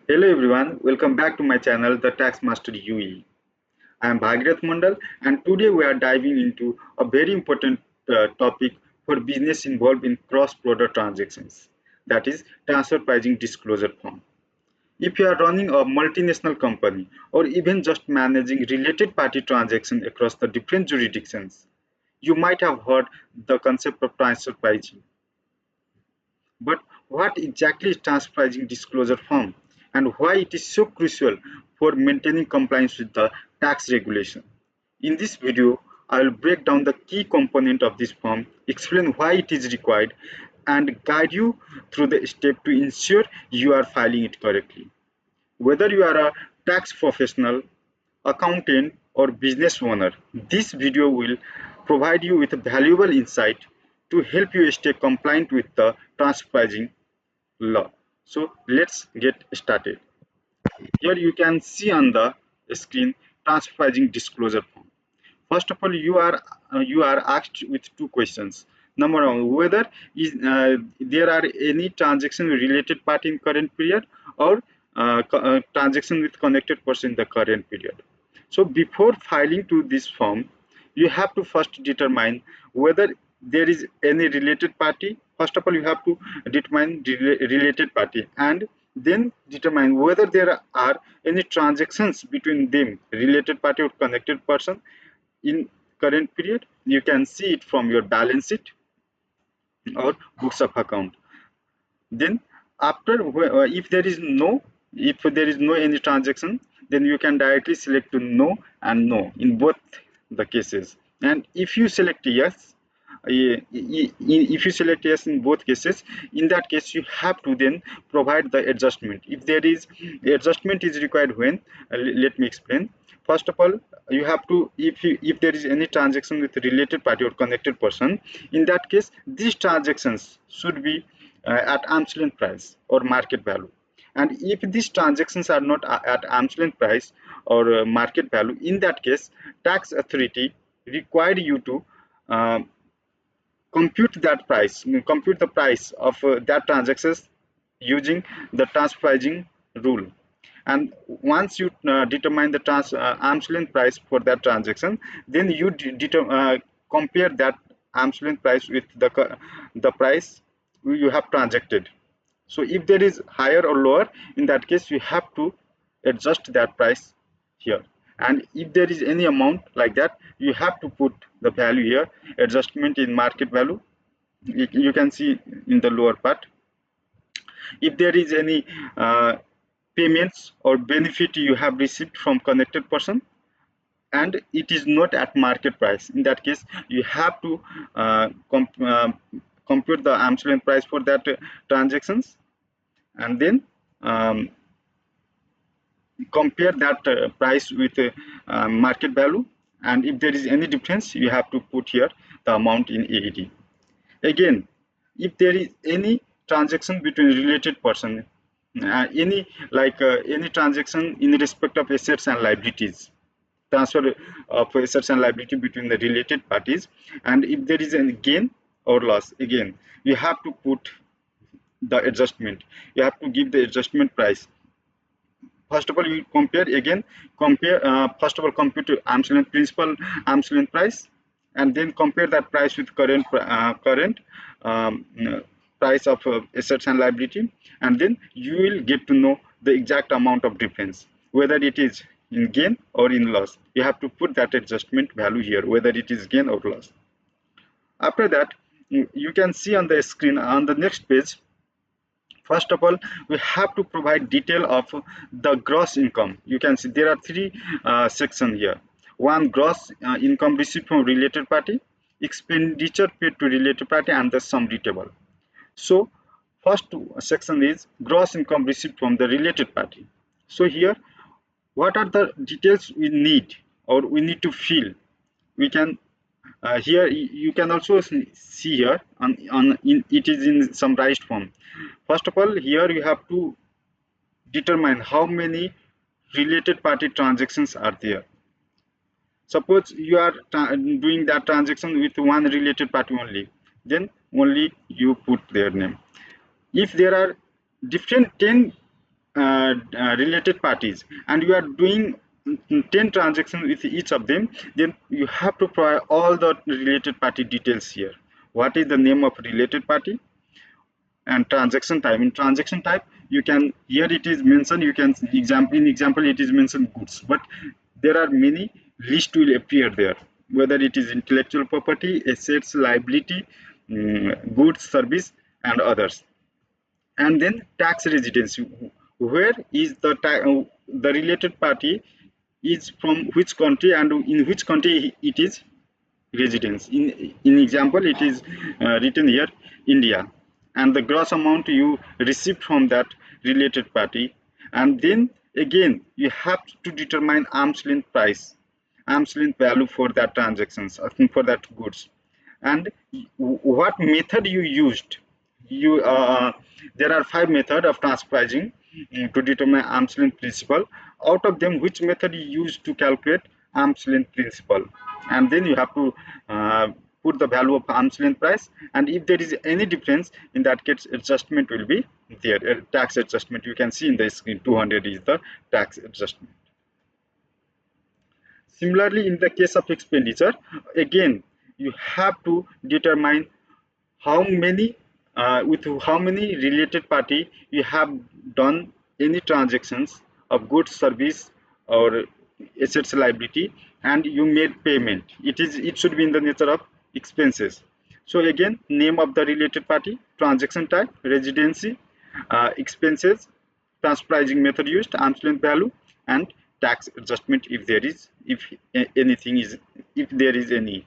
Hello everyone, welcome back to my channel The Tax Master UE. I am Bhagirath Mandal and today we are diving into a very important topic for business involved in cross-border transactions, that is transfer pricing disclosure form. If you are running a multinational company or even just managing related party transactions across the different jurisdictions, you might have heard the concept of transfer pricing. But what exactly is transfer pricing disclosure form and why it is so crucial for maintaining compliance with the tax regulation? In this video, I will break down the key component of this form, explain why it is required, and guide you through the step to ensure you are filing it correctly. Whether you are a tax professional, accountant, or business owner, this video will provide you with valuable insight to help you stay compliant with the transfer pricing law. So let's get started. Here you can see on the screen transfer pricing disclosure form. First of all, you are asked with two questions. Number one, whether there are any transaction related party in current period or transaction with connected person in the current period. So before filing to this form, you have to first determine whether there is any related party. First of all, you have to determine related party and then determine whether there are any transactions between them, related party or connected person in current period. You can see it from your balance sheet or books of account. Then after if there is no any transaction, then you can directly select to no and no in both the cases. And if you select yes, if you select yes in both cases, in that case you have to then provide the adjustment. If there is adjustment is required when, let me explain. First of all, you have to, if there is any transaction with related party or connected person, in that case these transactions should be at arm's length price or market value. And if these transactions are not at arm's length price or market value, in that case tax authority require you to uh, compute the price of that transactions using the transfer pricing rule. And once you determine the arm's length price for that transaction, then you compare that arm's length price with the price you have transacted. So if there is higher or lower, in that case you have to adjust that price here. And if there is any amount like that, you have to put the value here, adjustment in market value. You can see in the lower part. If there is any payments or benefit you have received from connected person and it is not at market price, in that case you have to compute the arm's length price for that transactions, and then um, compare that price with market value. And if there is any difference, you have to put here the amount in AED. Again, if there is any transaction between related person, any transaction in respect of assets and liabilities, transfer of assets and liability between the related parties, and if there is a gain or loss, again you have to put the adjustment. You have to give the adjustment price. First of all, you compare first of all compute arm's length principal, arm's length price, and then compare that price with current um, uh, price of assets and liability, and then you will get to know the exact amount of difference, whether it is in gain or in loss. You have to put that adjustment value here, whether it is gain or loss. After that, you can see on the screen on the next page. First of all, we have to provide detail of the gross income. You can see there are three sections here. One, gross income received from related party, expenditure paid to related party, and the summary table. So first section is gross income received from the related party. So here, what are the details we need or we need to fill? We can here you can also see here it is in summarized form. First of all, here you have to determine how many related party transactions are there. Suppose you are doing that transaction with one related party only, then only you put their name. If there are different 10 related parties and you are doing 10 transactions with each of them, then you have to provide all the related party details here. What is the name of related party and transaction type? In transaction type, you can, here it is mentioned, you can example, in example it is mentioned goods, but there are many list will appear there, whether it is intellectual property, assets, liability, goods, service and others. And then tax residency, where is the related party is from which country and in which country it is residence. In example it is written here India, and the gross amount you received from that related party. And then again you have to determine arm's length price, arm's length value for that transactions, I think for that goods, and what method you used. You There are 5 methods of transfer pricing to determine arm's length principle. Out of them, which method you use to calculate arm's length principle, and then you have to uh, put the value of arm's length price, and if there is any difference, in that case adjustment will be there. Tax adjustment, you can see in the screen, 200 is the tax adjustment. Similarly, in the case of expenditure, again you have to determine how many with how many related party you have done any transactions of goods, service or assets, liability, and you made payment. It should be in the nature of expenses. So again, name of the related party, transaction type, residency, expenses, transfer pricing method used, arm's length value, and tax adjustment if there is, if anything is, if there is any.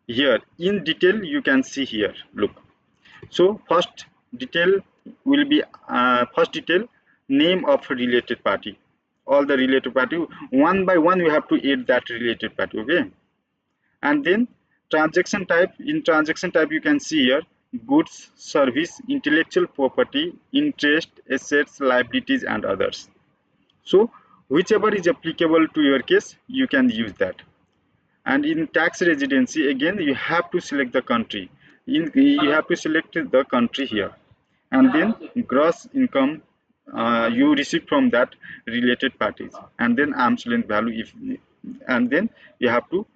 Here in detail you can see here, look. So first detail will be first detail, name of related party, all the related party, one by one we have to add that related party, okay. And then transaction type, in transaction type you can see here goods, service, intellectual property, interest, assets, liabilities and others. So whichever is applicable to your case you can use that. And in tax residency, again you have to select the country, you have to select the country here, and then gross income you receive from that related parties, and then arm's length value if, and then you have to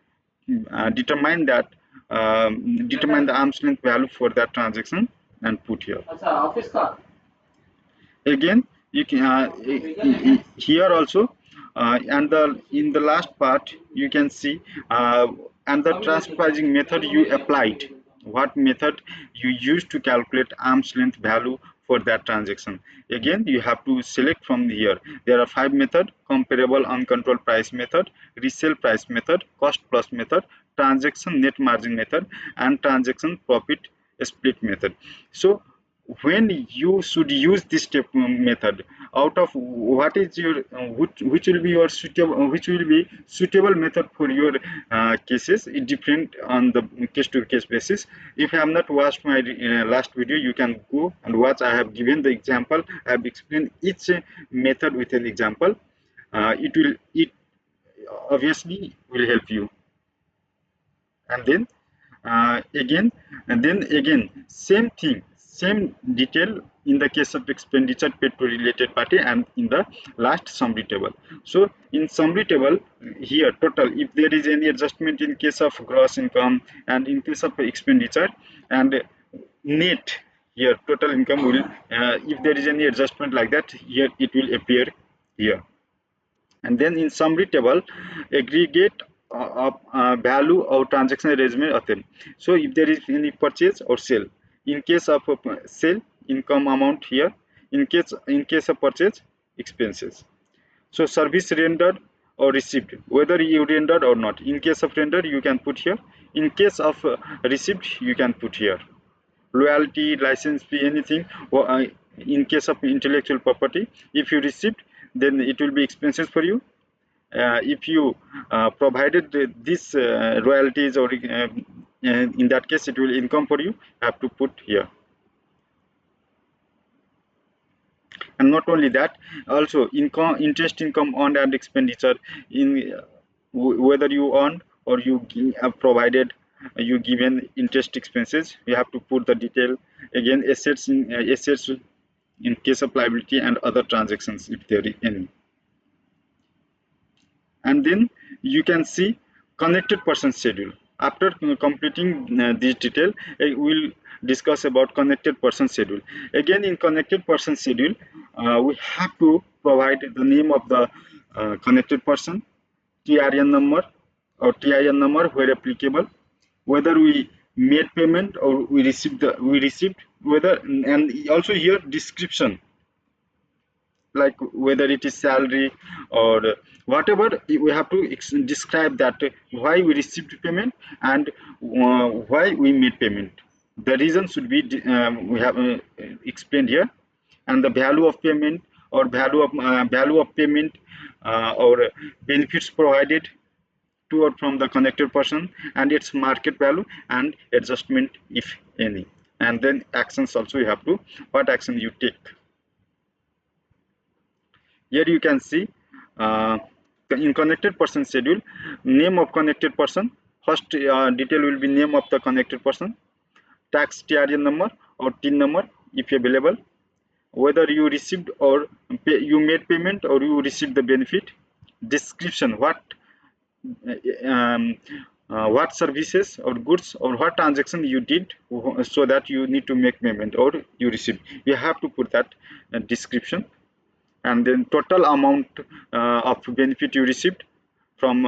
determine the arm's length value for that transaction and put here. Again you can here also and the in the last part you can see and the transfer pricing method you applied, what method you used to calculate arm's length value for that transaction. Again you have to select from here. There are 5 methods: comparable uncontrolled price method, resale price method, cost plus method, transaction net margin method, and transaction profit split method. So when you should use this step method, out of what is your which will be your suitable, which will be suitable method for your cases, it different on the case to case basis. If you have not watched my last video, you can go and watch. I have given the example, I have explained each method with an example. It obviously will help you. And then again, and then again same thing, same detail in the case of expenditure paid to related party, and in the last summary table. So in summary table here, total, if there is any adjustment in case of gross income and in case of expenditure, and net, here total income will if there is any adjustment like that, here it will appear here. And then in summary table, aggregate of value of transaction arrangement of them. So if there is any purchase or sale, in case of sale, income amount here, in case of purchase, expenses. So service rendered or received, whether you rendered or not. In case of rendered you can put here, in case of received you can put here. Royalty, license fee, anything. In case of intellectual property, if you received, then it will be expenses for you. If you provided this royalties, or in that case it will income for you, have to put here. And not only that, also income, interest income earned and expenditure, in whether you earned or you have provided, you given interest expenses, you have to put the detail. Again assets, assets in case of liability and other transactions if there is any. And then you can see connected person schedule. After completing this detail, we'll discuss about connected person schedule. Again, in connected person schedule, we have to provide the name of the connected person, TRN number or TIN number where applicable, whether we made payment or we received, whether, and also here description, like whether it is salary or whatever. We have to describe that why we received payment and why we made payment. The reason should be we have explained here. And the value of payment or value of payment or benefits provided to or from the connected person, and its market value and adjustment if any. And then actions also you have to, what action you take. Here you can see uh, in connected person schedule, name of connected person. First detail will be name of the connected person, tax TRN number or TIN number if available, whether you received or you made payment or you received the benefit, description, um, what services or goods or what transaction you did so that you need to make payment or you received. You have to put that description. And then total amount of benefit you received from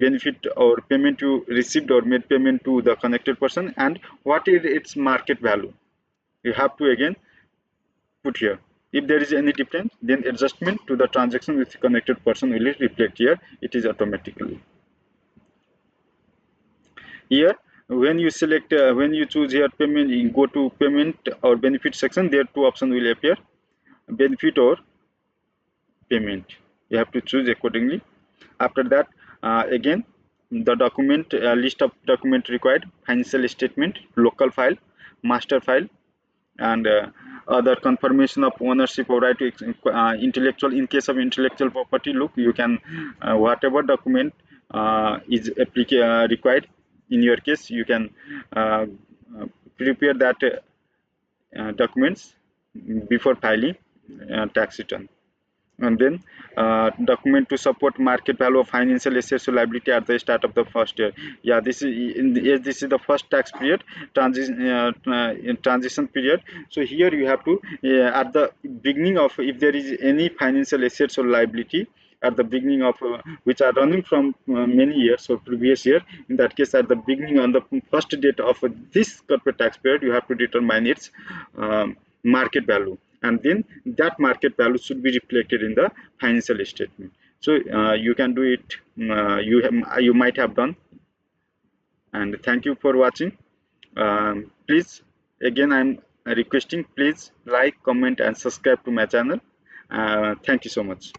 benefit or payment you received or made payment to the connected person, and what is its market value. You have to again put here. If there is any difference, then adjustment to the transaction with the connected person will reflect here. It is automatically here. When you select when you choose here payment, you go to payment or benefit section, there two options will appear, benefit or payment. You have to choose accordingly. After that, again the document list of document required: financial statement, local file, master file, and other confirmation of ownership or right to intellectual. In case of intellectual property, look, you can whatever document is required in your case, you can uh, prepare that documents before filing tax return. And then document to support market value of financial assets or liability at the start of the first year. Yeah, this is yes, this is the first tax period, transition period. So here you have to at the beginning of, if there is any financial assets or liability at the beginning of which are running from many years or previous year, in that case at the beginning on the first date of this corporate tax period, you have to determine its market value, and then that market value should be reflected in the financial statement. So you can do it, you might have done. And thank you for watching. Please, again I'm requesting, please like, comment and subscribe to my channel. Thank you so much.